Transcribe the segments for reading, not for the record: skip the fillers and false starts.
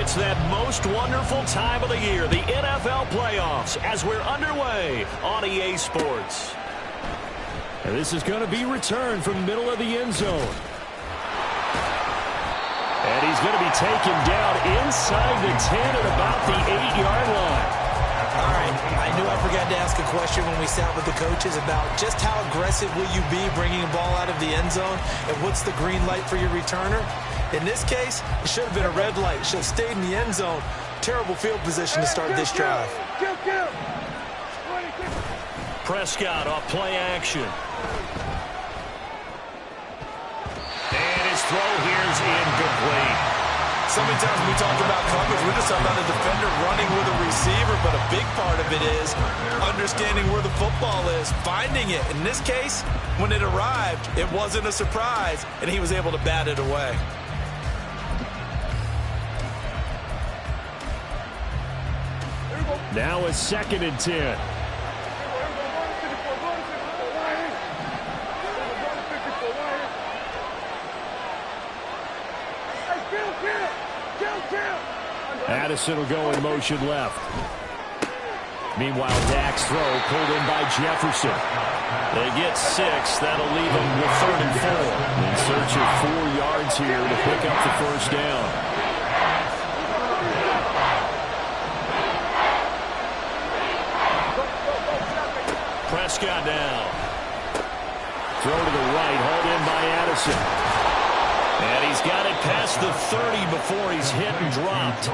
It's that most wonderful time of the year, the NFL playoffs, as we're underway on EA Sports. And this is going to be returned from the middle of the end zone. And he's going to be taken down inside the 10 at about the 8-yard line. All right, I knew I forgot to ask a question when we sat with the coaches about just how aggressive will you be bringing a ball out of the end zone, and what's the green light for your returner? In this case, it should have been a red light. Should have stayed in the end zone. Terrible field position to start this drive. Prescott off play action. And his throw here is incomplete. So many times we talk about coverage, we're just talking about a defender running with a receiver, but a big part of it is understanding where the football is, finding it. In this case, when it arrived, it wasn't a surprise, and he was able to bat it away. Now a 2nd and 10. Addison will go in motion left. Meanwhile, Dak's throw pulled in by Jefferson. They get 6. That'll leave them with 3rd and 4. In search of 4 yards here to pick up the first down. Prescott down. Throw to the right, hauled in by Addison. And he's got it past the 30 before he's hit and dropped.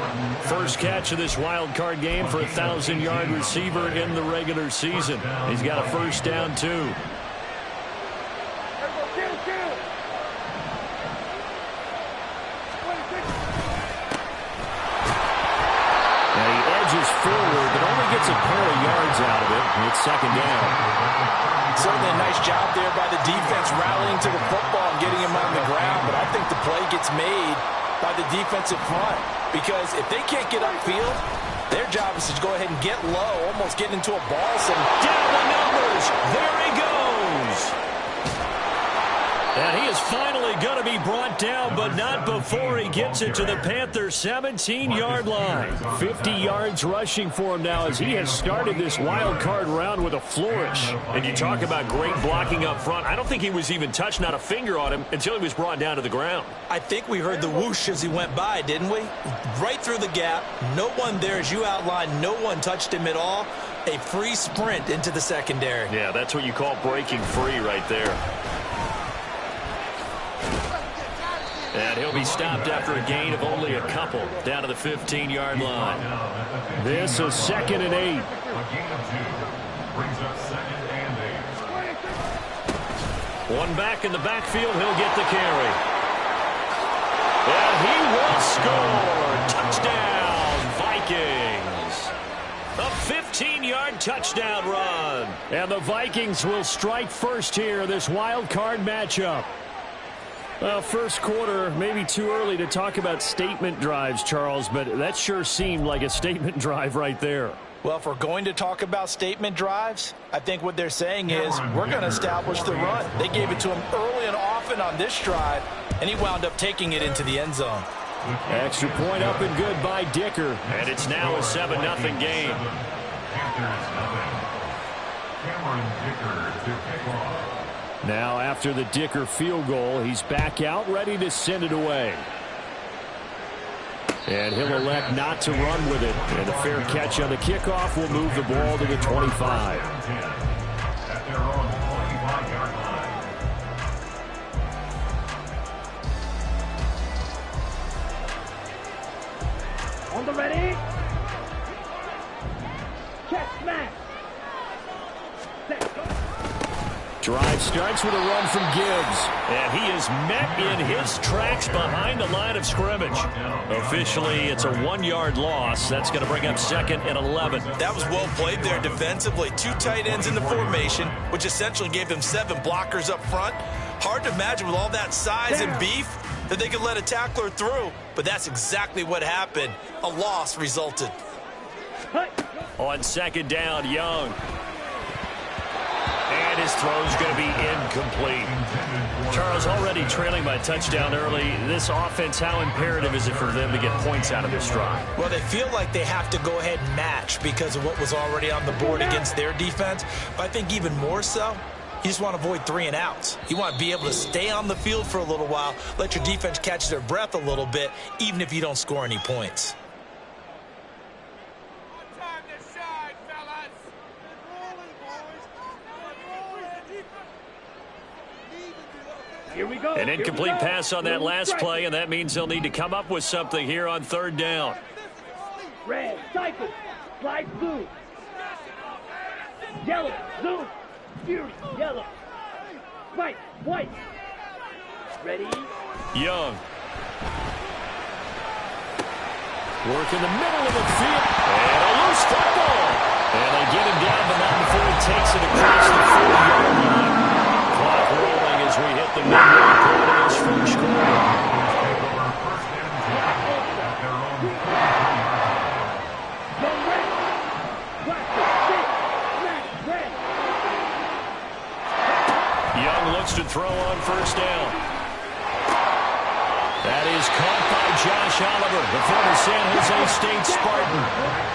First catch of this wild card game for a 1,000-yard receiver in the regular season. He's got a first down, too. And he edges forward, but only gets a pair of yards out of it. It's 2nd down. Certainly a nice job there by the defense rallying to the football and getting him on the ground, but I think the play gets made by the defensive front, because if they can't get upfield, their job is to go ahead and get low, almost get into a ball. Down the numbers. There he goes. And he is finally going to be brought down, but not before he gets it to the Panthers' 17-yard line. 50 yards rushing for him now as he has started this wild card round with a flourish. And you talk about great blocking up front. I don't think he was even touched, not a finger on him, until he was brought down to the ground. I think we heard the whoosh as he went by, didn't we? Right through the gap. No one there, as you outlined, no one touched him at all. A free sprint into the secondary. Yeah, that's what you call breaking free right there. And he'll be stopped after a gain of only a couple, down to the 15-yard line. This is 2nd and 8. One back in the backfield, he'll get the carry. And he will score. Touchdown, Vikings. A 15-yard touchdown run. And the Vikings will strike first here, this wild card matchup. Well, first quarter, maybe too early to talk about statement drives, Charles, but that sure seemed like a statement drive right there. Well, if we're going to talk about statement drives, I think what they're saying is we're going to establish the run. They gave it to him early and often on this drive, and he wound up taking it into the end zone. Extra point up and good by Dicker. And it's now a 7-0 game. Now, after the Dicker field goal, he's back out, ready to send it away. And he'll elect not to run with it. And a fair catch on the kickoff will move the ball to the 25. On the ready. Check, smash. Drive starts with a run from Gibbs. And he is met in his tracks behind the line of scrimmage. Officially, it's a 1-yard loss. That's going to bring up 2nd and 11. That was well played there defensively. 2 tight ends in the formation, which essentially gave them 7 blockers up front. Hard to imagine with all that size and beef that they could let a tackler through. But that's exactly what happened. A loss resulted. On 2nd down, Young. And His throw's going to be incomplete. Charles, already trailing by a touchdown early. This offense, how imperative is it for them to get points out of this drive? Well, they feel like they have to go ahead and match because of what was already on the board against their defense. But I think even more so, you just want to avoid 3 and outs. You want to be able to stay on the field for a little while, let your defense catch their breath a little bit, even if you don't score any points. Here we go. An incomplete pass on that last play, and that means they'll need to come up with something here on 3rd down. Red, cycle, slide blue. Yellow, blue, fury, yellow. White, white. Ready? Young. Work in the middle of the field. And a loose football. And they get him down, but not before he takes it across the 40-yard line. Clock rolling as we hit the midway point of this first quarter. Young looks to throw on 1st down. That is caught by Josh Oliver, the former San Jose State Spartan.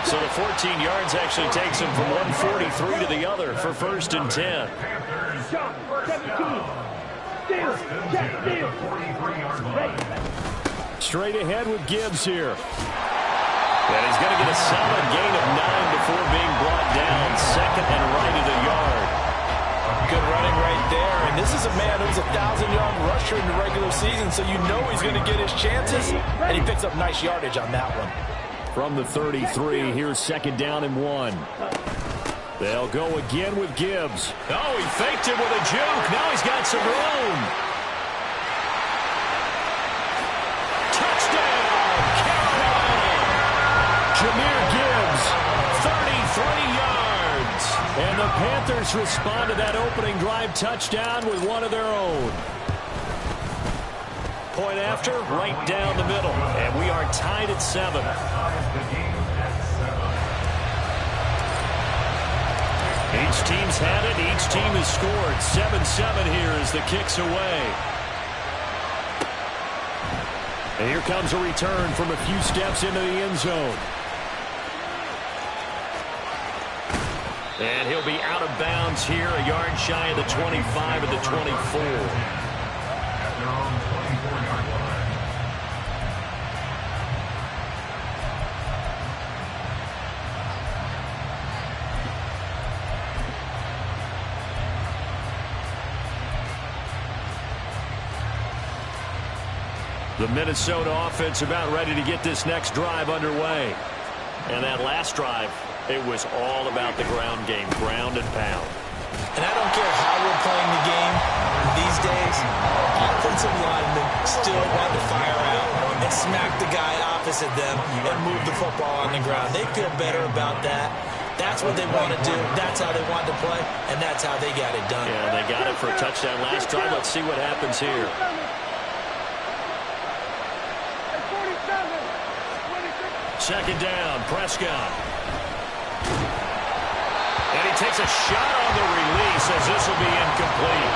So the 14 yards actually takes him from 143 to the other for 1st and 10. Straight ahead with Gibbs here. And he's going to get a solid gain of 9 before being brought down. 2nd and right at a yard. Good running right there. And this is a man who's a 1,000-yard rusher in the regular season, so you know he's going to get his chances. And he picks up nice yardage on that one. From the 33, here's 2nd down and 1. They'll go again with Gibbs. Oh, he faked it with a juke. Now he's got some room. Touchdown, Carolina. Jahmyr Gibbs, 33 yards. And the Panthers respond to that opening drive touchdown with one of their own. Point after, right down the middle. And we are tied at 7. Each team's had it. Each team has scored. 7-7 here as the kick's away. And here comes a return from a few steps into the end zone. And he'll be out of bounds here, a yard shy of the 25 at the 24. The Minnesota offense about ready to get this next drive underway. And that last drive, it was all about the ground game, ground and pound. And I don't care how we're playing the game these days, offensive linemen still want to fire out and smack the guy opposite them and move the football on the ground. They feel better about that. That's what they want to do. That's how they want to play, and that's how they got it done. Yeah, they got it for a touchdown last drive. Let's see what happens here. Second down, Prescott. And he takes a shot on the release as this will be incomplete.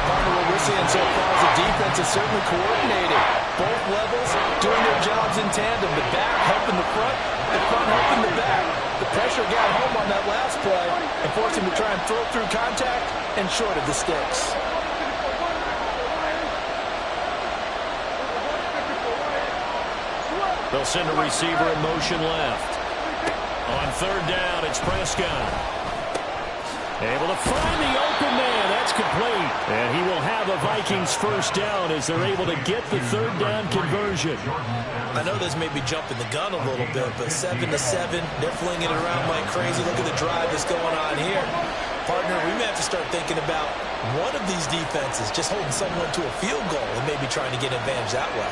Partner, what we're seeing so far is the defense is certainly coordinated. Both levels doing their jobs in tandem. The back helping the front helping the back. The pressure got home on that last play and forced him to try and throw through contact and short of the sticks. They'll send a receiver in motion left. On 3rd down, it's Prescott. Able to find the open man. That's complete. And he will have a Vikings 1st down as they're able to get the 3rd down conversion. I know this may be jumping the gun a little bit, but 7-7, they're flinging it around like crazy. Look at the drive that's going on here. Partner, we may have to start thinking about one of these defenses just holding someone to a field goal and maybe trying to get an advantage that way.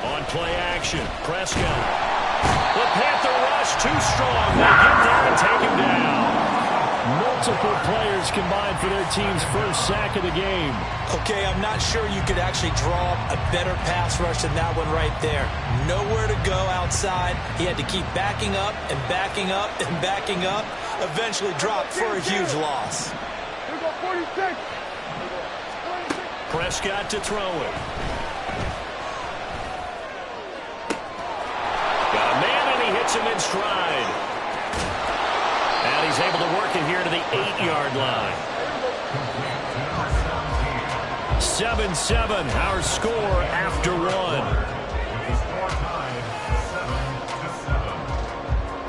On play action, Prescott. The Panther rush too strong. They get there and take him down. Multiple players combined for their team's 1st sack of the game. Okay, I'm not sure you could actually draw a better pass rush than that one right there. Nowhere to go outside. outside. He had to keep backing up and backing up and backing up. Eventually dropped for a huge loss. Here we go, 46. Prescott to throw it. Got a man, and he hits him in stride. And he's able to work it here to the 8-yard line. 7-7, our score after one.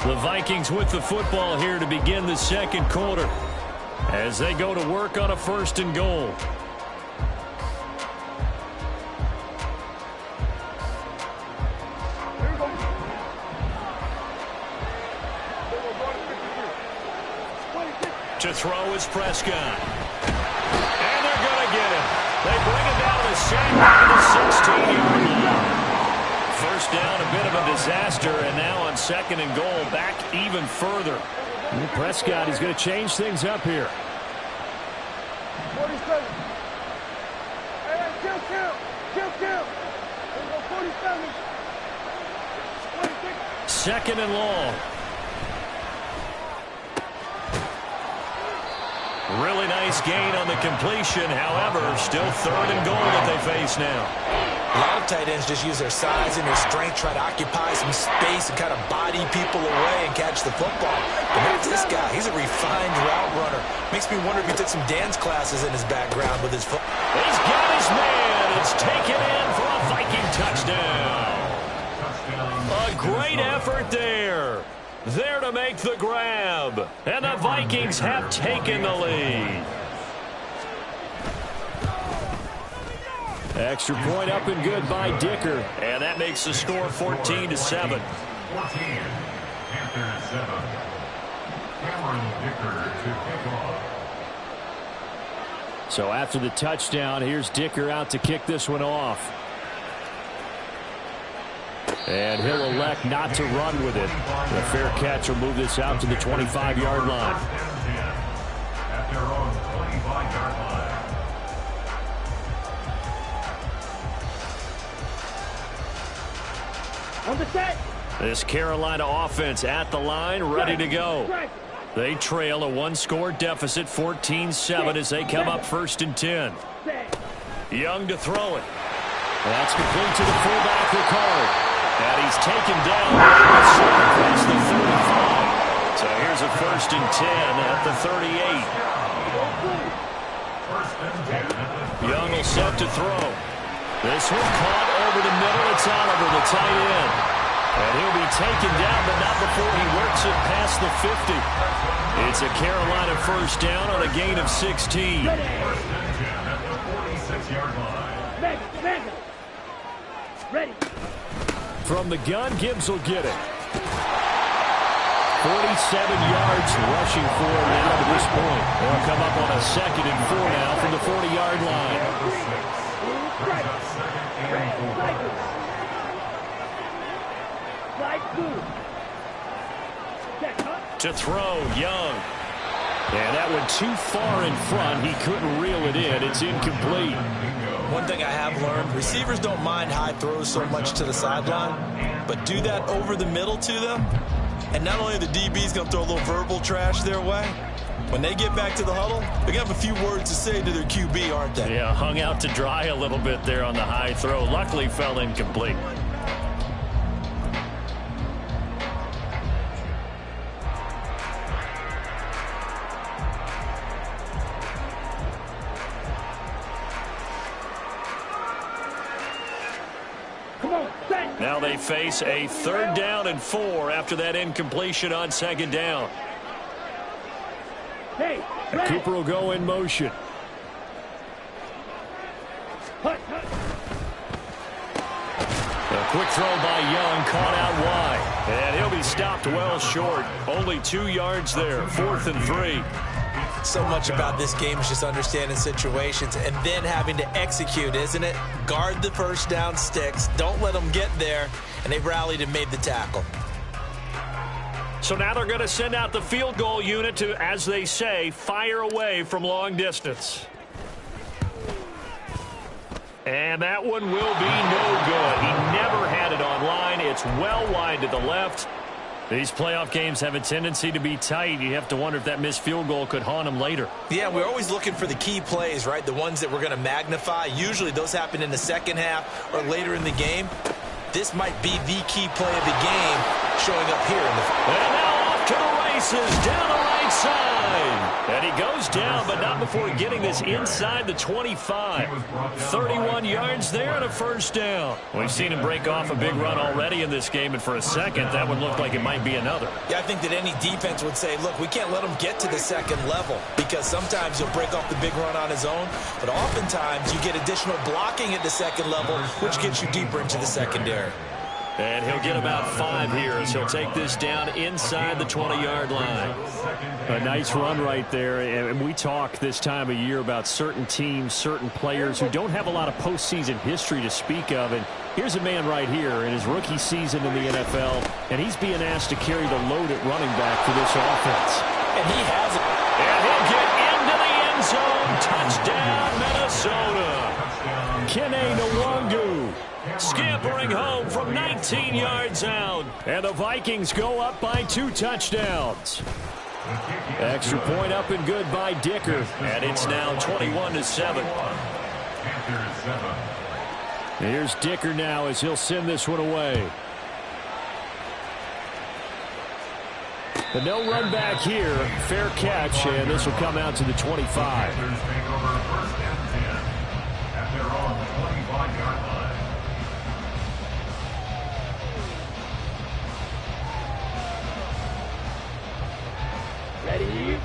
The Vikings with the football here to begin the second quarter as they go to work on a 1st and goal. To throw is Prescott. And they're going to get him. They bring him down to the same line of the 16-yard line. First down, a bit of a disaster, and now on 2nd and goal, back even further. And Prescott is going to change things up here. 47. Hey, kill. Here we go, 47. 26. 2nd and long. Really nice gain on the completion. However, still 3rd and goal that they face now. A lot of tight ends just use their size and their strength, try to occupy some space and kind of body people away and catch the football. But not this guy. He's a refined route runner. Makes me wonder if he took some dance classes in his background with his foot. He's got his man. It's taken in for a Viking touchdown. A great effort there. There to make the grab. And the Vikings have taken the lead. Extra point up and good by Dicker. And that makes the score 14-7. So after the touchdown, here's Dicker out to kick this one off. And he'll elect not to run with it. A fair catch will move this out to the 25-yard line. At their own 25-yard line. On the set. This Carolina offense at the line, ready to go. They trail a 1-score deficit, 14-7, as they come up 1st and 10. Young to throw it. That's complete to the fullback, Ricard. And he's taken down across the 35. So here's a 1st and 10 at the 38. Young will set to throw. This one caught over the middle. It's Oliver, the tight end. And he'll be taken down, but not before he works it past the 50. It's a Carolina 1st down on a gain of 16. Mega. Ready. From the gun, Gibbs will get it. 47 yards rushing for him now to this point. They'll come up on a 2nd and 4 now from the 40-yard line. To throw, Young. And that one too far in front. He couldn't reel it in. It's incomplete. One thing I have learned, receivers don't mind high throws so much to the sideline, but do that over the middle to them, and not only are the DBs going to throw a little verbal trash their way, when they get back to the huddle, they're going to have a few words to say to their QB, aren't they? Yeah, hung out to dry a little bit there on the high throw. Luckily fell incomplete. Now they face a 3rd down and 4 after that incompletion on 2nd down. Cooper will go in motion. A quick throw by Young, caught out wide. And he'll be stopped well short. Only 2 yards there, 4th and 3. So much about this game is just understanding situations and then having to execute, isn't it? Guard the 1st down sticks. Don't let them get there. And they rallied and made the tackle. So now they're going to send out the field goal unit to, as they say, fire away from long distance. And that one will be no good. He never had it on line. It's well wide to the left. These playoff games have a tendency to be tight. You have to wonder if that missed field goal could haunt them later. Yeah, we're always looking for the key plays, right? The ones that we're going to magnify. Usually those happen in the second half or later in the game. This might be the key play of the game showing up here. And now off to the races down the right side. And he goes down, but not before getting this inside the 25. 31 yards there and a first down. We've seen him break off a big run already in this game, and for a second, that would look like it might be another. Yeah, I think that any defense would say, look, we can't let him get to the second level because sometimes he'll break off the big run on his own, but oftentimes you get additional blocking at the second level, which gets you deeper into the secondary. And he'll get about 5 here as he'll take this down inside the 20-yard line. A nice run right there, and we talk this time of year about certain teams, certain players who don't have a lot of postseason history to speak of, and here's a man right here in his rookie season in the NFL, and he's being asked to carry the load at running back for this offense. And he has it. And he'll get into the end zone. Touchdown, Minnesota. Kene Nwangu Scampering home from 19 yards out. and the Vikings go up by 2 touchdowns. Extra point up and good by Dicker. And it's now 21-7. Here's Dicker now as he'll send this one away. But no run back here. Fair catch, and this will come out to the 25.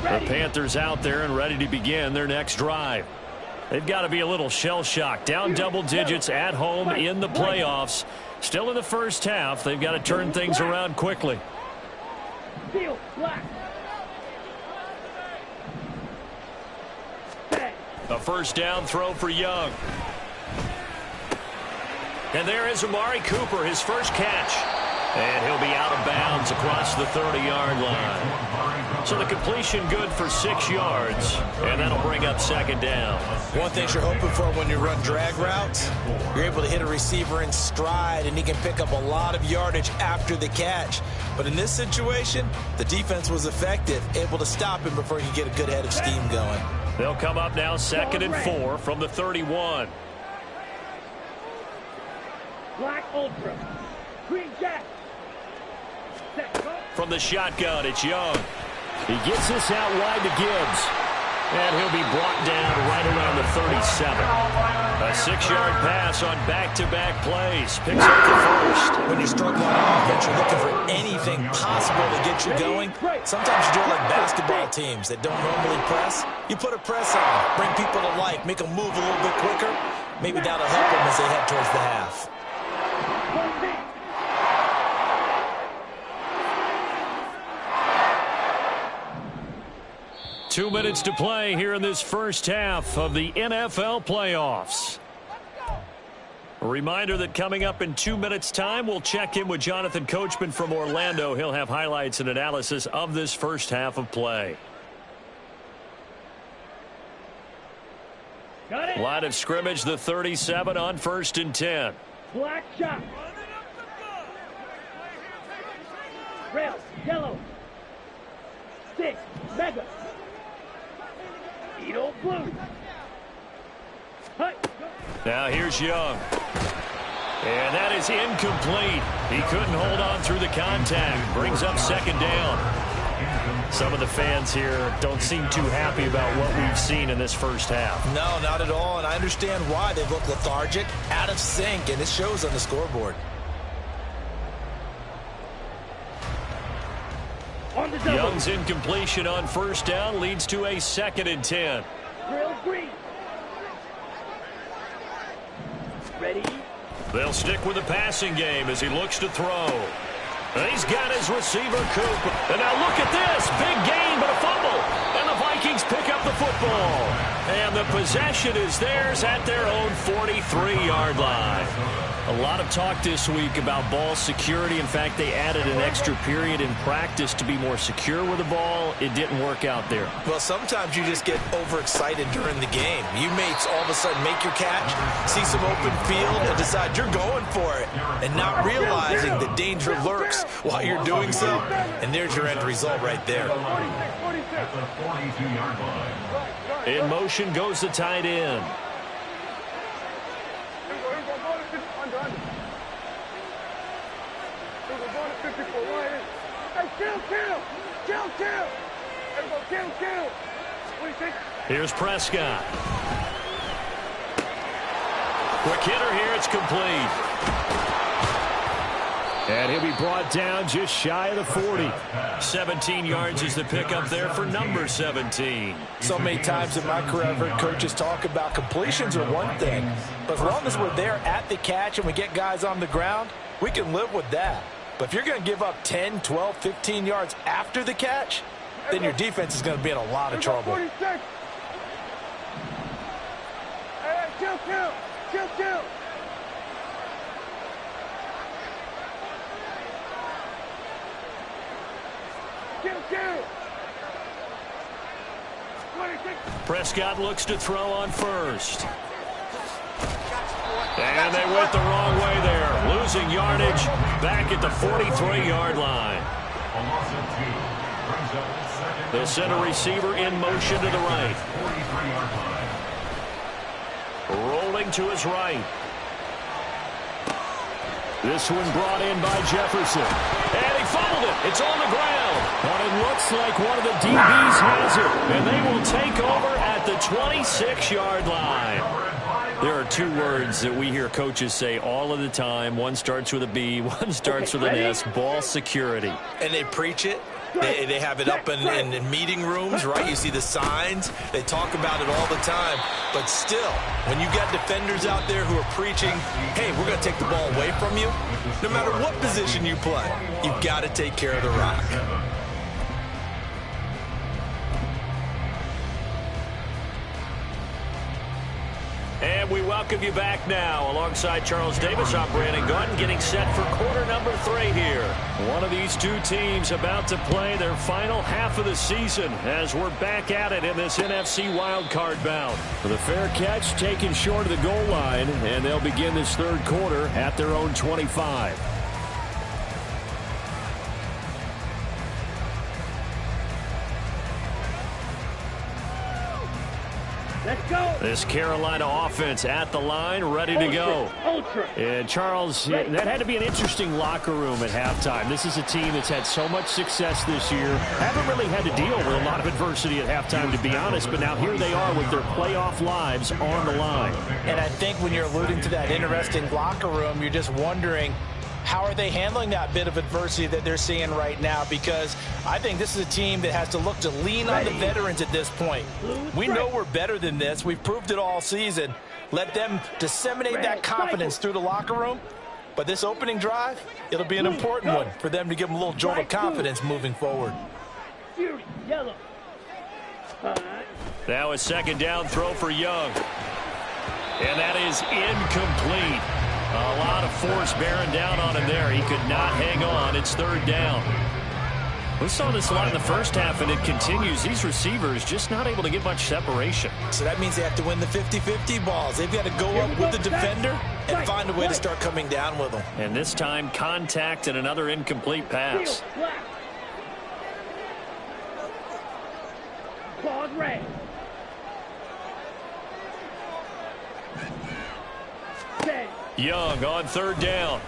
The Panthers out there and ready to begin their next drive. They've got to be a little shell-shocked. Down double digits at home in the playoffs. Still in the first half. They've got to turn things around quickly. A first down throw for Young. And there is Amari Cooper, his first catch. And he'll be out of bounds across the 30-yard line. So the completion good for 6 yards, and that'll bring up second down. One thing you're hoping for when you run drag routes, you're able to hit a receiver in stride, and he can pick up a lot of yardage after the catch. But in this situation, the defense was effective, able to stop him before he could get a good head of steam going. They'll come up now 2nd and 4 from the 31. Black Ultra. Green Jack. From the shotgun, it's Young. He gets this out wide to Gibbs. And he'll be brought down right around the 37. A 6-yard pass on back-to-back plays. Picks up the first. When you're struggling on offense, you're looking for anything possible to get you going. Sometimes you do it like basketball teams that don't normally press. You put a press on, bring people to life, make them move a little bit quicker. Maybe that'll help them as they head towards the half. 2 minutes to play here in this first half of the NFL playoffs. A reminder that coming up in 2 minutes' time, we'll check in with Jonathan Coachman from Orlando. He'll have highlights and analysis of this first half of play. Got it. Line of scrimmage, the 37 on 1st and 10. Black shot. Red, yellow. 6, mega. Edo blue. Hey. Now here's Young. And that is incomplete. He couldn't hold on through the contact. Brings up second down. Some of the fans here don't seem too happy about what we've seen in this first half. No, not at all, and I understand why. They look lethargic, out of sync, and it shows on the scoreboard. On the double. Young's incompletion on first down leads to a 2nd and 10. Grill green. Ready. They'll stick with the passing game as he looks to throw. He's got his receiver, Coop. And now look at this. Big gain, but a fumble. And the Vikings pick up the football. And the possession is theirs at their own 43-yard line. A lot of talk this week about ball security. In fact, they added an extra period in practice to be more secure with the ball. It didn't work out there. Well, sometimes you just get overexcited during the game. You may all of a sudden make your catch, see some open field, and decide you're going for it, and not realizing the danger lurks while you're doing so. And there's your end result right there. At the 42-yard line. In motion goes the tight end. Here's Prescott. Quick hitter here. It's complete. And he'll be brought down just shy of the 40. 17 yards is the pickup there for number 17. So many times in my career, I've heard coaches talk about completions are one thing, but as long as we're there at the catch and we get guys on the ground, we can live with that. But if you're going to give up 10, 12, 15 yards after the catch, then your defense is going to be in a lot of trouble. Chill. Prescott looks to throw on first. And they went the wrong way there. Losing yardage back at the 43-yard line. A loss of 2. Brings up second. They'll send a receiver in motion to the right. 43-yard line. Rolling to his right. This one brought in by Jefferson. And he fumbled it. It's on the ground. But it looks like one of the DBs has it. And they will take over at the 26-yard line. There are two words that we hear coaches say all of the time. One starts with a B, one starts with an S, ball security. And they preach it. They have it up in meeting rooms, right? You see the signs. They talk about it all the time. But still, when you got defenders out there who are preaching, hey, we're going to take the ball away from you, no matter what position you play, you've got to take care of the rock. And we welcome you back now. Alongside Charles Davis, I'm Brandon Gunn, getting set for quarter number 3 here. One of these two teams about to play their final half of the season as we're back at it in this NFC wildcard bout. For the fair catch taken short of the goal line, and they'll begin this third quarter at their own 25. Let's go. This Carolina offense at the line, ready to go. Ultra. And Charles, that had to be an interesting locker room at halftime. This is a team that's had so much success this year. Haven't really had to deal with a lot of adversity at halftime, to be honest, but now here they are with their playoff lives on the line. And I think when you're alluding to that interesting locker room, you're just wondering, how are they handling that bit of adversity that they're seeing right now? Because I think this is a team that has to look to lean on the veterans at this point. We know we're better than this. We've proved it all season. Let them disseminate that confidence through the locker room. But this opening drive, it'll be an important one for them to give them a little jolt of confidence moving forward. Yellow. Now a second down throw for Young. And that is incomplete. A lot of force bearing down on him there. He could not hang on. It's third down. We saw this a lot in the first half, and it continues. These receivers just not able to get much separation. So that means they have to win the 50-50 balls. They've got to go up with the defender and find a way to start coming down with them. And this time, contact and another incomplete pass. Ball red. Young on third down.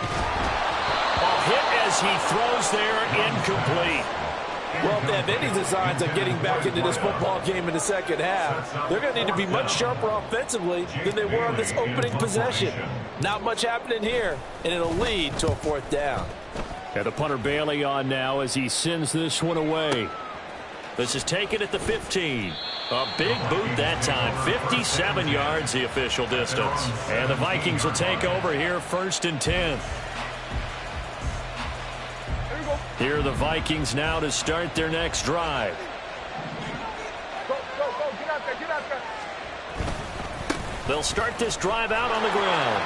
A hit as he throws there, incomplete. Well, if they have any designs on getting back into this football game in the second half, they're going to need to be much sharper offensively than they were on this opening possession. Not much happening here, and it'll lead to a fourth down. And the punter Bailey on now as he sends this one away. This is taken at the 15. A big boot that time. 57 yards the official distance. And the Vikings will take over here 1st and 10. Here are the Vikings now to start their next drive. Go, get out there. They'll start this drive out on the ground.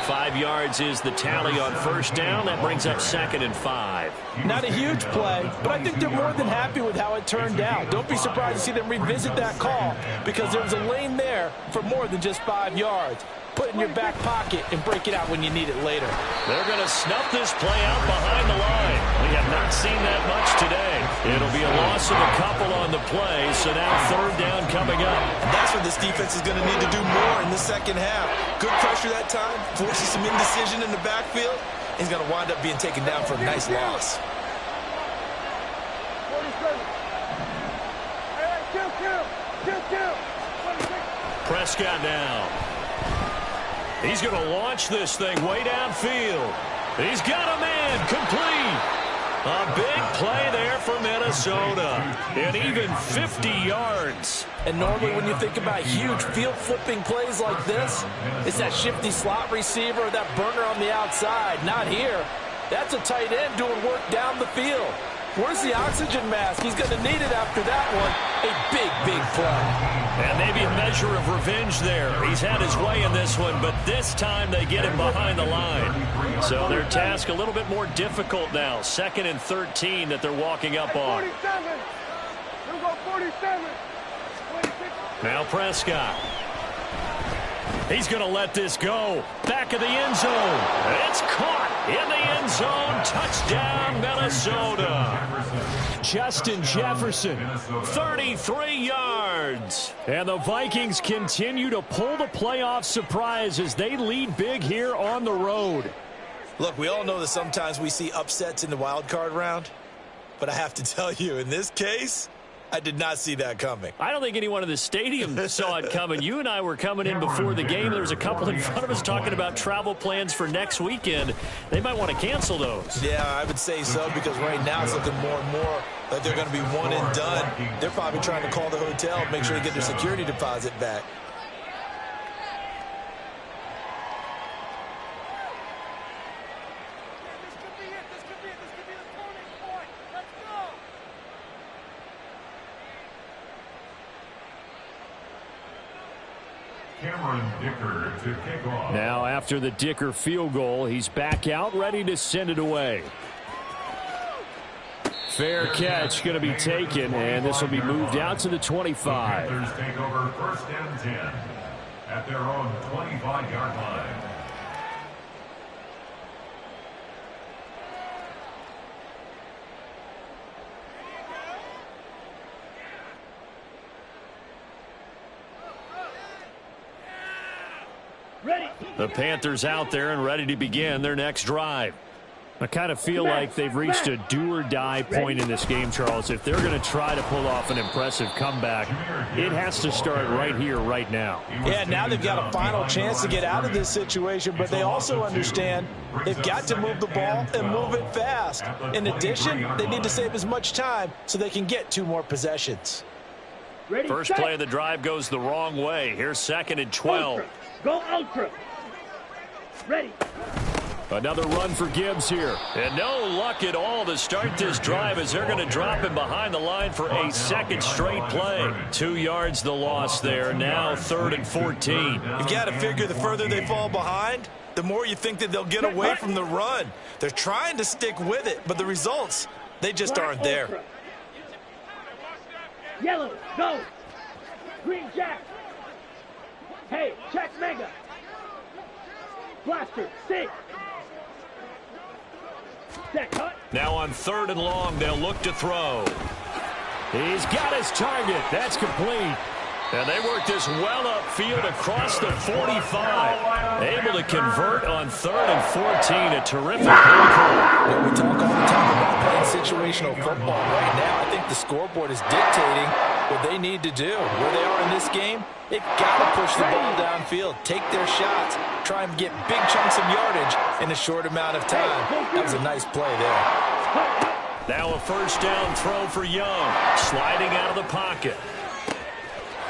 5 yards is the tally on first down. That brings up 2nd and 5. Not a huge play, but I think they're more than happy with how it turned out. Don't be surprised to see them revisit that call because there was a lane there for more than just 5 yards. Put it in your back pocket and break it out when you need it later. They're going to snuff this play out behind the line. We have not seen that much today. It'll be a loss of a couple on the play, so now 3rd down coming up. And that's when this defense is going to need to do more in the second half. Good pressure that time, forces some indecision in the backfield. He's going to wind up being taken down for a nice loss. Prescott now. He's going to launch this thing way downfield. He's got a man complete. A big play there for Minnesota. And even 50 yards. And normally when you think about huge field-flipping plays like this, it's that shifty slot receiver or that burner on the outside. Not here. That's a tight end doing work down the field. Where's the oxygen mask? He's going to need it after that one. A big play. And maybe a measure of revenge there. He's had his way in this one, but this time they get him behind the line. So their task a little bit more difficult now. 2nd and 13 that they're walking up on. 47. We'll go 47. Now Prescott. He's going to let this go. Back of the end zone. It's caught in the end zone. Touchdown, Minnesota. Justin Jefferson, 33 yards. And the Vikings continue to pull the playoff surprise as they lead big here on the road. Look, we all know that sometimes we see upsets in the wild card round. But I have to tell you, in this case, I did not see that coming. I don't think anyone in the stadium saw it coming. You and I were coming in before the game. There was a couple in front of us talking about travel plans for next weekend. They might want to cancel those. Yeah, I would say so because right now it's looking more and more like they're going to be one and done. They're probably trying to call the hotel, make sure they get their security deposit back. Now after the Dicker field goal, he's back out ready to send it away. Fair catch going to be taken, and this will be moved out to the 25. Panthers take over 1st and 10 at their own 25-yard line. The Panthers out there and ready to begin their next drive. I kind of feel like they've reached a do-or-die point in this game, Charles. If they're going to try to pull off an impressive comeback, it has to start right here, right now. Yeah, now they've got a final chance to get out of this situation, but they also understand they've got to move the ball and move it fast. In addition, they need to save as much time so they can get 2 more possessions. First play of the drive goes the wrong way. Here's 2nd and 12. Ultra. Go ultra. Ready. Another run for Gibbs here. And no luck at all to start this drive as they're going to drop him behind the line for a 2nd straight play. 2 yards the loss there. Now 3rd and 14. You've got to figure the further they fall behind, the more you think that they'll get away from the run. They're trying to stick with it, but the results, they just aren't there. Yellow, go. Green jack. Hey, check mega. Blaster, 6. Now on 3rd and long, they'll look to throw. He's got his target. That's complete. And they work this well upfield across the 45. Able to convert on 3rd and 14. A terrific play call. We talk all the time about playing situational football. Right now, I think the scoreboard is dictating what they need to do. Where they are in this game, they've got to push the ball downfield, take their shots, try and get big chunks of yardage in a short amount of time. That was a nice play there. Now a 1st down throw for Young. Sliding out of the pocket.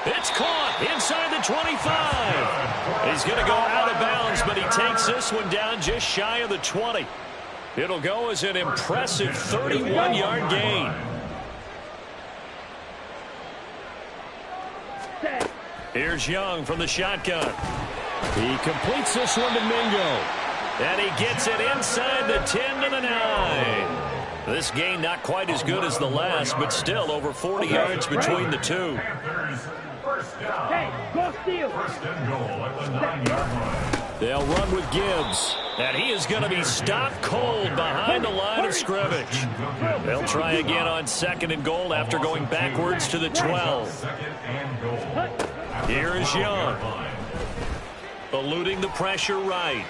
It's caught inside the 25. He's going to go out of bounds, but he takes this one down just shy of the 20. It'll go as an impressive 31-yard gain. Here's Young from the shotgun. He completes this one to Mingo. And he gets it inside the 10 to the 9. This gain not quite as good as the last, but still over 40 yards between the two. Hey, go steal. First and goal at the 9-yard line. They'll run with Gibbs. And he is going to be stopped cold behind the line of scrimmage. They'll try again on 2nd and goal after going backwards to the 12. Second and goal. Here is Young. Eluding the pressure right.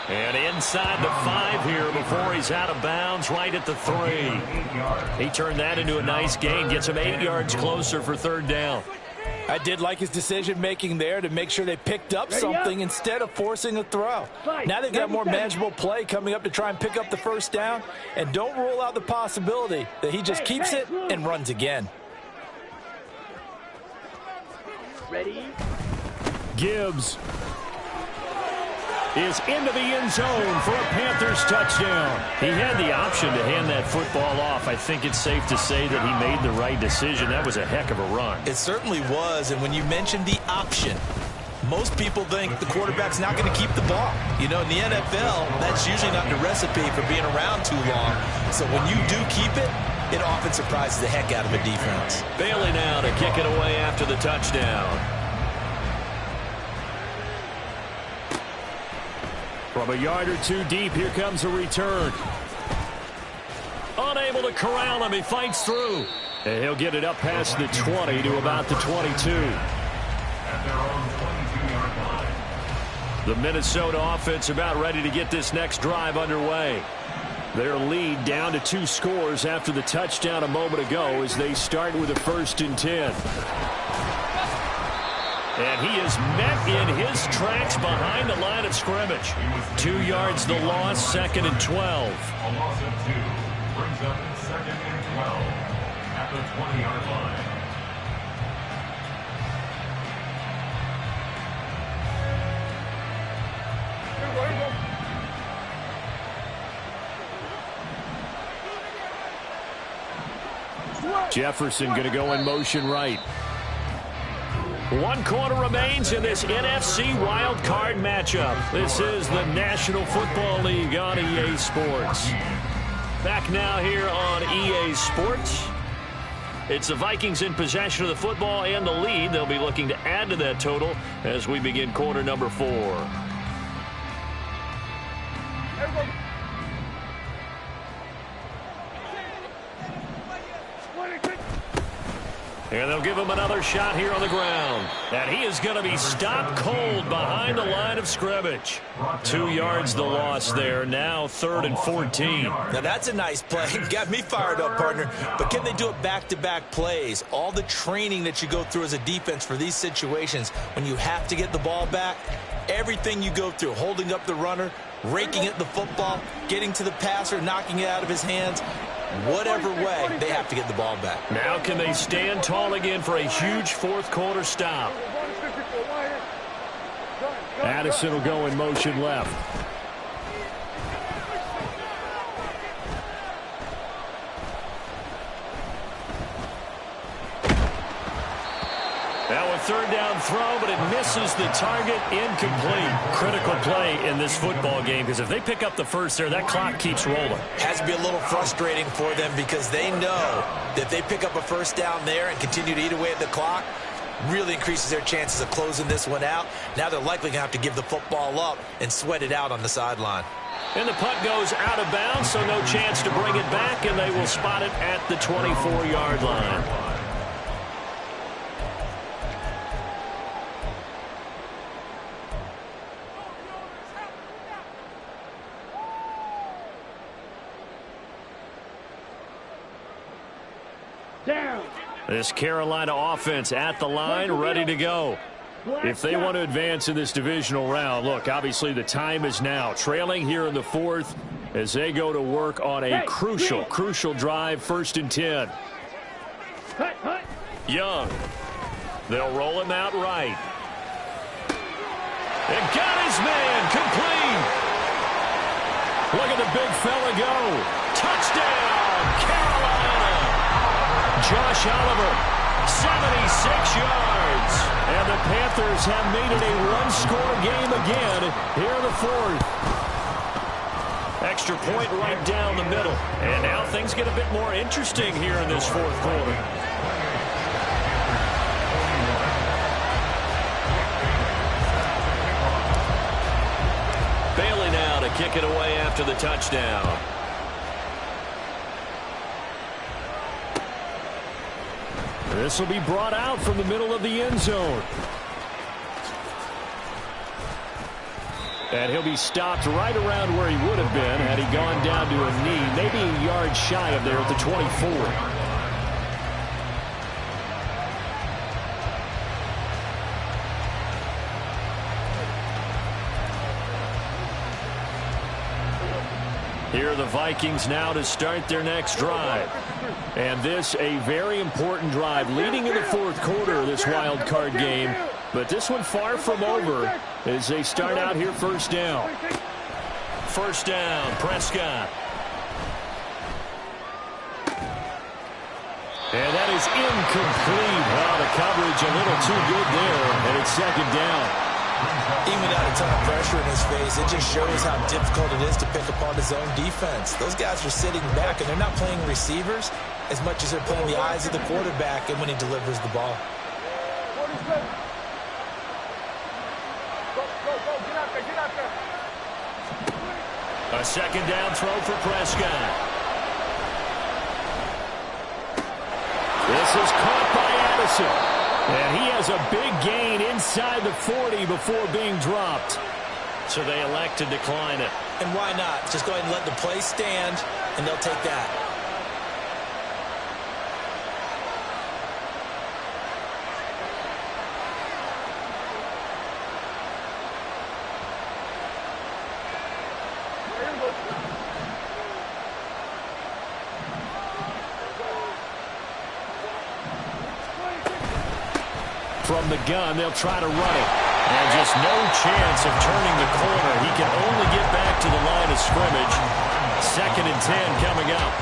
And inside the 5 here before he's out of bounds right at the 3. He turned that into a nice gain. Gets him 8 yards closer for 3rd down. I did like his decision-making there to make sure they picked up something instead of forcing a throw. Now they've got more manageable play coming up to try and pick up the 1st down. And don't rule out the possibility that he just keeps it and runs again. Ready? Gibbs is into the end zone for a Panthers touchdown. He had the option to hand that football off. I think it's safe to say that he made the right decision. That was a heck of a run. It certainly was, and when you mentioned the option, most people think the quarterback's not going to keep the ball. You know, in the NFL, that's usually not the recipe for being around too long. So when you do keep it, it often surprises the heck out of a defense. Bailey now to kick it away after the touchdown. From a yard or two deep, here comes a return. Unable to corral him. He fights through. And he'll get it up past the 20 to about the 22. At their own 22-yard line. The Minnesota offense about ready to get this next drive underway. Their lead down to 2 scores after the touchdown a moment ago as they start with a 1st and 10. And he is met in his tracks behind the line of scrimmage. 2 yards the loss, 2nd and 12. A loss of 2 brings up 2nd and 12 at the 20-yard line. Jefferson going to go in motion right. 1 quarter remains in this NFC wild card matchup. This is the National Football League on EA Sports. Back now here on EA Sports. It's the Vikings in possession of the football and the lead. They'll be looking to add to that total as we begin quarter number 4. And they'll give him another shot here on the ground. And he is going to be stopped cold behind the line of scrimmage. 2 yards the loss there. Now 3rd and 14. Now that's a nice play. Got me fired up, partner. But can they do it back-to-back plays? All the training that you go through as a defense for these situations, when you have to get the ball back, everything you go through, holding up the runner, raking at the football, getting to the passer, knocking it out of his hands, whatever way, they have to get the ball back. Now can they stand tall again for a huge 4th quarter stop? Addison will go in motion left. Now a 3rd down throw, but it misses the target, incomplete. Critical play in this football game, because if they pick up the 1st there, that clock keeps rolling. Has to be a little frustrating for them because they know that if they pick up a 1st down there and continue to eat away at the clock, really increases their chances of closing this one out. Now they're likely going to have to give the football up and sweat it out on the sideline. And the punt goes out of bounds, so no chance to bring it back, and they will spot it at the 24-yard line. Down. This Carolina offense at the line, ready to go. If they want to advance in this divisional round, look, obviously the time is now. Trailing here in the 4th as they go to work on a crucial drive, 1st and 10. Young. They'll roll him out right. And got his man complete. Look at the big fella go. Touchdown, Carolina. Josh Oliver, 76 yards. And the Panthers have made it a one-score game again here in the fourth. Extra point right down the middle. And now things get a bit more interesting here in this fourth quarter. Bailey now to kick it away after the touchdown. This will be brought out from the middle of the end zone. And he'll be stopped right around where he would have been had he gone down to a knee, maybe a yard shy of there at the 24. Here are the Vikings now to start their next drive. And this a very important drive leading in the fourth quarter of this wild card game. But this one far from over as they start out here first down. First down, Prescott. And that is incomplete. Wow, the coverage a little too good there, and it's second down. Even without a ton of pressure in his face, it just shows how difficult it is to pick apart his own defense. Those guys are sitting back, and they're not playing receivers as much as they're playing the eyes of the quarterback and when he delivers the ball. A second down throw for Prescott. This is caught by Addison. And he has a big gain inside the 40 before being dropped. So they elect to decline it. And why not? Just go ahead and let the play stand, and they'll take that. From the gun, they'll try to run it. And just no chance of turning the corner. He can only get back to the line of scrimmage. 2nd and 10 coming up.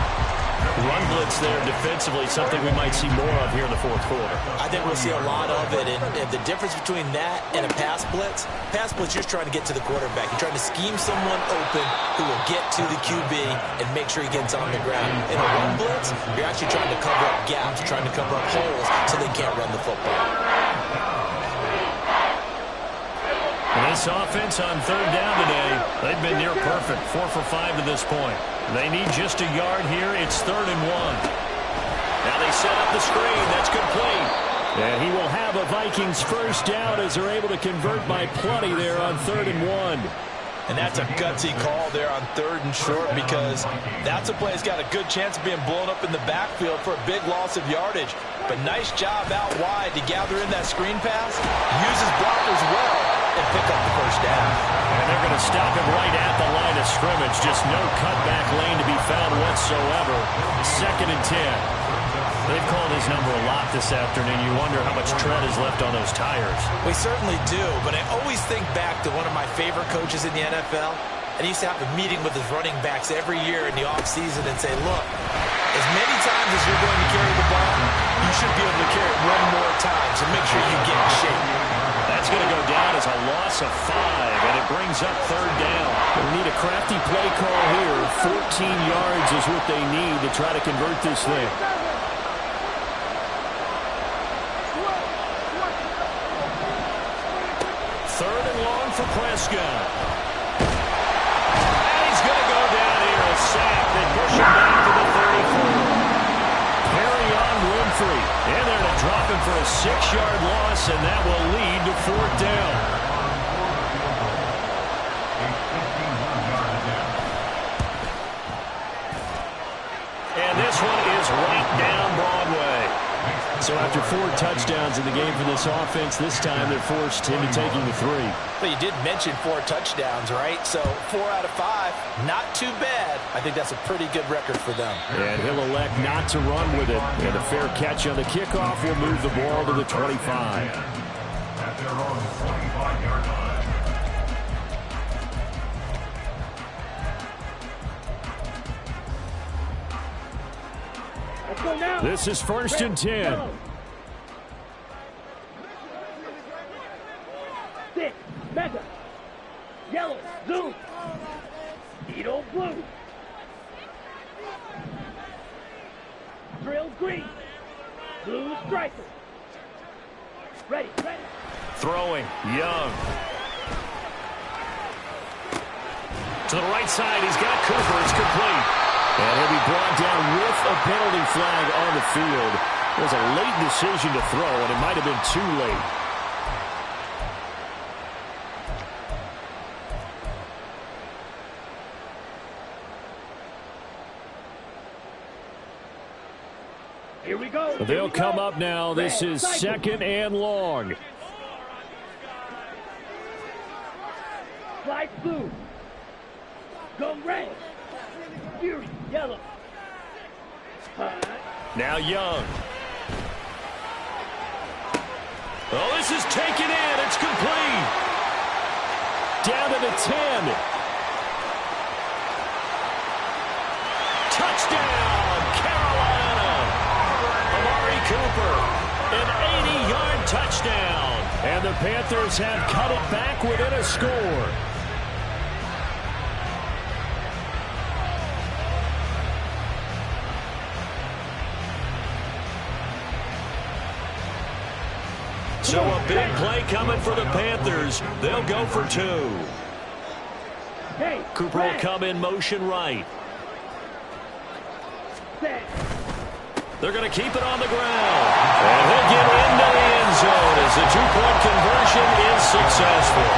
Run blitz there defensively, something we might see more of here in the fourth quarter. I think we'll see a lot of it. And the difference between that and a pass blitz, you're just trying to get to the quarterback. You're trying to scheme someone open who will get to the QB and make sure he gets on the ground. In a run blitz, you're actually trying to cover up gaps, trying to cover up holes so they can't run the football. This offense on third down today, they've been near perfect, 4 for 5 to this point. They need just a yard here. It's 3rd and 1. Now they set up the screen. That's complete. And he will have a Vikings first down as they're able to convert by plenty there on 3rd and 1. And that's a gutsy call there on 3rd and short because that's a play that's got a good chance of being blown up in the backfield for a big loss of yardage. But nice job out wide to gather in that screen pass, use his blockers well, and pick up the first down. And they're going to stop him right at the line of scrimmage. Just no cutback lane to be found whatsoever. 2nd and 10. They've called his number a lot this afternoon. You wonder how much tread is left on those tires. We certainly do, but I always think back to one of my favorite coaches in the NFL. And he used to have a meeting with his running backs every year in the offseason and say, look, as many times as you're going to carry the ball, you should be able to carry it one more time, so make sure you get in shape. That's going to go down as a loss of 5, and it brings up 3rd down. They need a crafty play call here. 14 yards is what they need to try to convert this thing. Third and long for Prescott. And he's going to go down here, a sack. They push him back to the 34. Carry on Winfrey. And they're going to drop him for a 6-yard loss, and that will lead to 4th down. And this one is right down Broadway. So after 4 touchdowns in the game for this offense, this time they're forced into taking the 3. But you did mention 4 touchdowns, right? So 4 out of 5, not too bad. I think that's a pretty good record for them. And he'll elect not to run with it. And a fair catch on the kickoff will move the ball to the 25. At their own 25-yard line. Let's go now. This is 1st and 10. Go. 6, mega, yellow, zoom, Edo blue, drill green, blue striker. Ready, ready. Throwing, Young. To the right side, he's got Cooper. It's complete. And he'll be brought down with a penalty flag on the field. It was a late decision to throw, and it might have been too late. Here we go. They'll come up now. This is 2nd and long. Slide blue. Go red. Fury yellow. Now Young. Oh, this is taken in. It's complete. Down to the 10. Touchdown, Carolina. Amari Cooper, an 80-yard touchdown. And the Panthers have cut it back within a score. So a big play coming for the Panthers. They'll go for 2. Hey, Cooper will come in motion right. set. They're going to keep it on the ground. And he'll get into the end zone as the 2-point conversion is successful.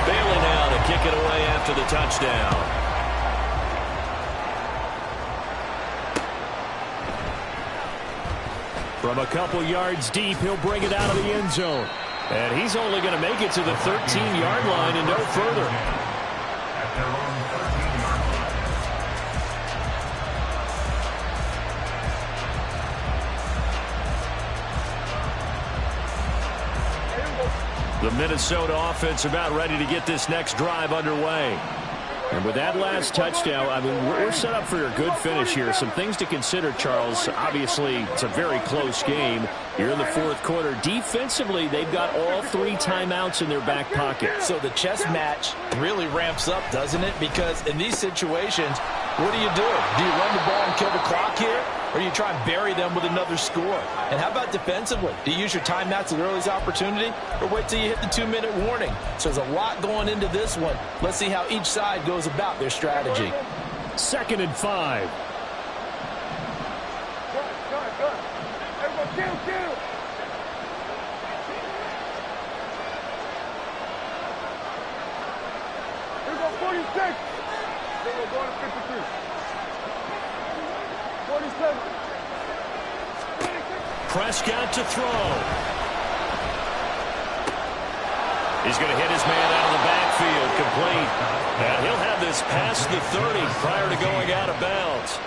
Bailey now to kick it away after the touchdown. From a couple yards deep, he'll bring it out of the end zone. And he's only going to make it to the 13-yard line and no further. At their own 13-yard line. The Minnesota offense about ready to get this next drive underway. And with that last touchdown, I mean, we're set up for a good finish here. Some things to consider, Charles. Obviously, it's a very close game. You're in the 4th quarter. Defensively, they've got all 3 timeouts in their back pocket. So the chess match really ramps up, doesn't it? Because in these situations, what do? Do you run the ball and kill the clock here? Or do you try and bury them with another score? And how about defensively? Do you use your timeouts at the earliest opportunity? Or wait till you hit the 2-minute warning? So there's a lot going into this one. Let's see how each side goes about their strategy. 2nd and 5. Everyone, kill. Here we go, 46. Here we go, going to 53. 47. Prescott to throw. He's going to hit his man out of the backfield, complete. And he'll have this past the 30 prior to going out of bounds.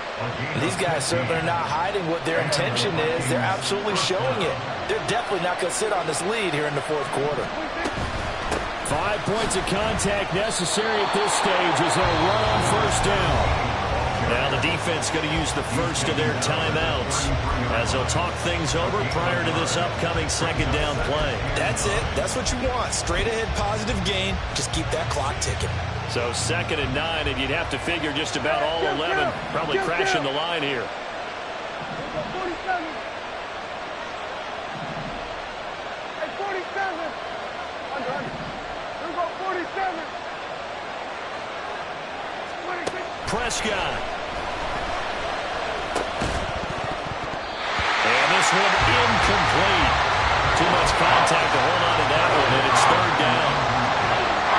These guys certainly are not hiding what their intention is. They're absolutely showing it. They're definitely not going to sit on this lead here in the 4th quarter. 5 points of contact necessary at this stage as they'll run on 1st down. Now the defense going to use the first of their timeouts as they'll talk things over prior to this upcoming 2nd down play. That's it. That's what you want. Straight ahead positive gain. Just keep that clock ticking. So 2nd and 9, and you'd have to figure just about all 11 probably crashing the line here. 47. Hey, 47. Under. Here we go, 47. 26. Prescott. And this one incomplete. Too much contact to hold on to that one, and it's 3rd down.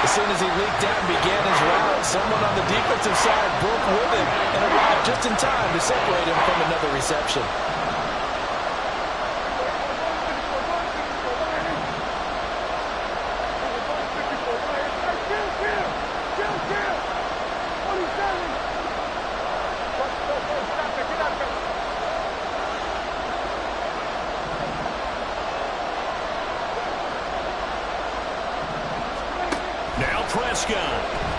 As soon as he leaked out and began his route, someone on the defensive side broke with him and arrived just in time to separate him from another reception. Now Prescott.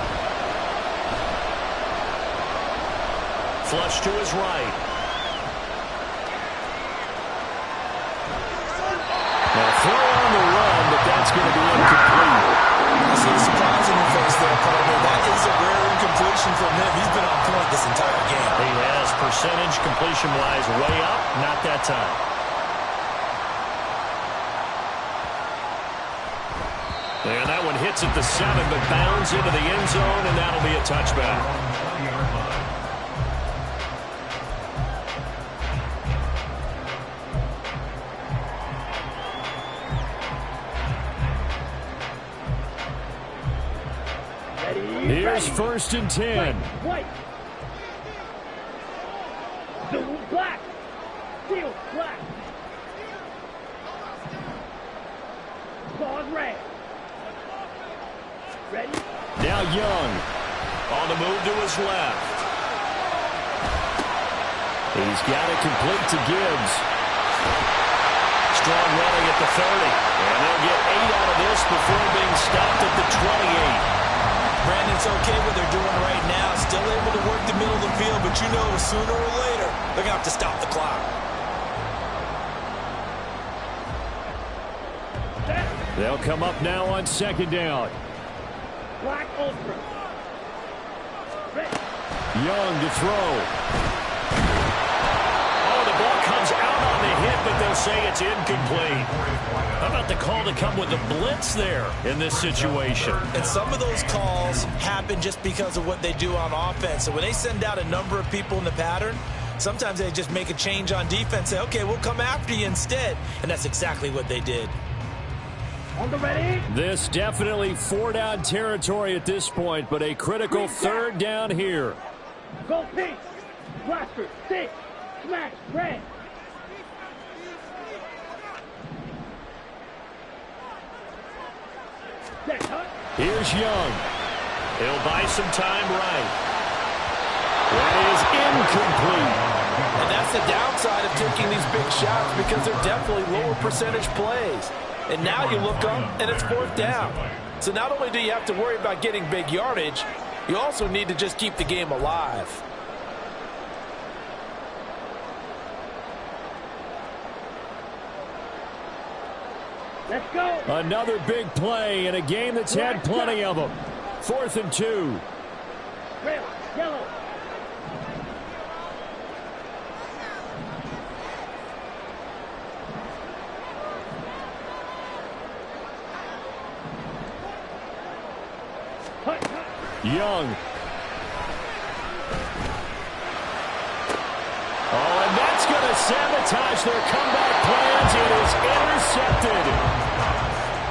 Flush to his right. Now throw on the run, but that's going to be incomplete. I see the surprise in your face there, partner. That is a rare incompletion from him. He's been on point this entire game. He has percentage completion-wise way up, not that time. And that one hits at the 7, but bounds into the end zone, and that'll be a touchback. Here's 1st and 10. White. Black. Steel. Black. Ball red. Ready? Now Young. On the move to his left. He's got it complete to Gibbs. Strong running at the 30. And they'll get 8 out of this before being stopped at the 28. Brandon, it's okay what they're doing right now. Still able to work the middle of the field, but you know sooner or later they're going to have to stop the clock. They'll come up now on 2nd down. Black ultra. Red. Young to throw. Oh, the ball comes out on the hit, but they'll say it's incomplete. How about the call to come with the blitz there in this situation? And some of those calls happen just because of what they do on offense. So when they send out a number of people in the pattern, sometimes they just make a change on defense, say, okay, we'll come after you instead. And that's exactly what they did. On the ready. This definitely 4-down territory at this point, but a critical 3rd down here. Go pink. Blaster. 6. Smash. Red. Here's Young. He'll buy some time right. That is incomplete. And that's the downside of taking these big shots because they're definitely lower percentage plays. And now you look up and it's 4th down. So not only do you have to worry about getting big yardage, you also need to just keep the game alive. Let's go. Another big play in a game that's had plenty of them. 4th and 2. Red. Yellow. Young. Oh, and that's going to sabotage their comeback plans. It is intercepted.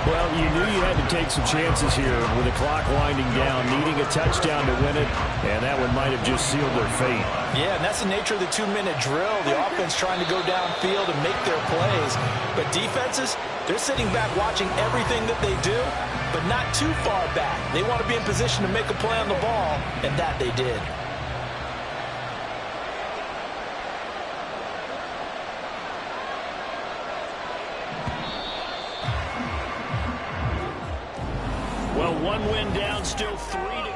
Well, you knew you had to take some chances here with the clock winding down, needing a touchdown to win it, and that one might have just sealed their fate. Yeah, and that's the nature of the 2-minute drill. The offense trying to go downfield and make their plays. But defenses, they're sitting back watching everything that they do, but not too far back. They want to be in position to make a play on the ball, and that they did. Well, one win down, still 3 to